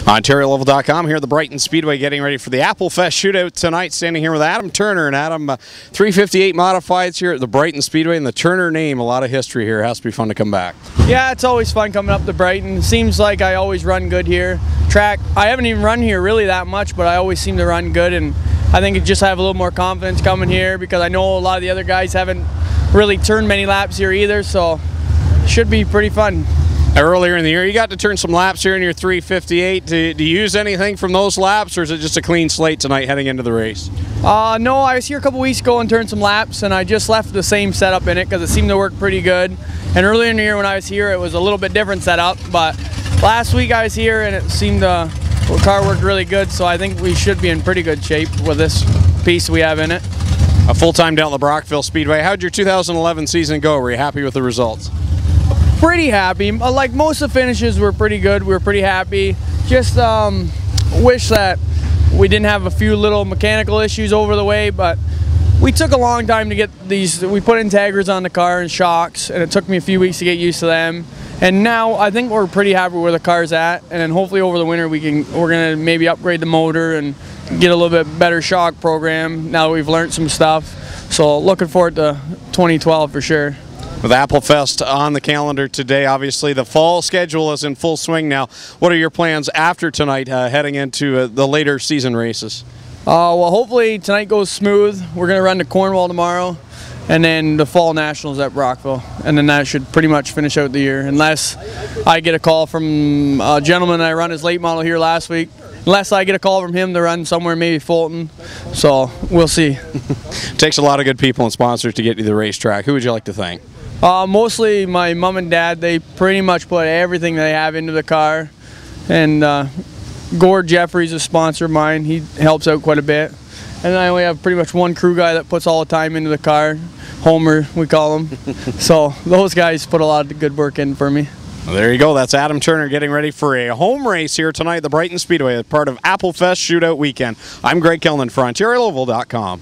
OntarioLoval.com here at the Brighton Speedway, getting ready for the Apple Fest shootout tonight. Standing here with Adam Turner, and Adam, 358 modifieds here at the Brighton Speedway, and the Turner name, a lot of history here. It has to be fun to come back. Yeah, it's always fun coming up to Brighton. Seems like I always run good here. Track, I haven't even run here really that much, but I always seem to run good, and I think I just have a little more confidence coming here because I know a lot of the other guys haven't really turned many laps here either, so it should be pretty fun. Earlier in the year, you got to turn some laps here in your 358. Do you use anything from those laps, or is it just a clean slate tonight heading into the race? No, I was here a couple weeks ago and turned some laps, and I just left the same setup in it because it seemed to work pretty good. And earlier in the year when I was here, it was a little bit different setup, but last week I was here and it seemed the car worked really good, so I think we should be in pretty good shape with this piece we have in it. A full-time down at the Brockville Speedway. How'd your 2011 season go? Were you happy with the results? Pretty happy. Like most of the finishes were pretty good. We were pretty happy. Just wish that we didn't have a few little mechanical issues over the way, but we took a long time to get these. We put integrators on the car and shocks, and it took me a few weeks to get used to them. And now I think we're pretty happy where the car's at, and then hopefully over the winter we're gonna maybe upgrade the motor and get a little bit better shock program now that we've learned some stuff. So looking forward to 2012 for sure. With Apple Fest on the calendar today, obviously the fall schedule is in full swing now. What are your plans after tonight, heading into the later season races? Well, hopefully tonight goes smooth. We're going to run to Cornwall tomorrow, and then the fall nationals at Brockville, and then that should pretty much finish out the year, unless I get a call from a gentleman I run his late model here last week. Unless I get a call from him to run somewhere, maybe Fulton. So we'll see. Takes a lot of good people and sponsors to get you to the racetrack. Who would you like to thank? Mostly my mom and dad. They pretty much put everything they have into the car. And Gord Jeffrey's a sponsor of mine. He helps out quite a bit. And I only have pretty much one crew guy that puts all the time into the car. Homer, we call him. So those guys put a lot of good work in for me. Well, there you go. That's Adam Turner getting ready for a home race here tonight at the Brighton Speedway as part of Apple Fest Shootout Weekend. I'm Greg Kellman for OntarioLoval.com.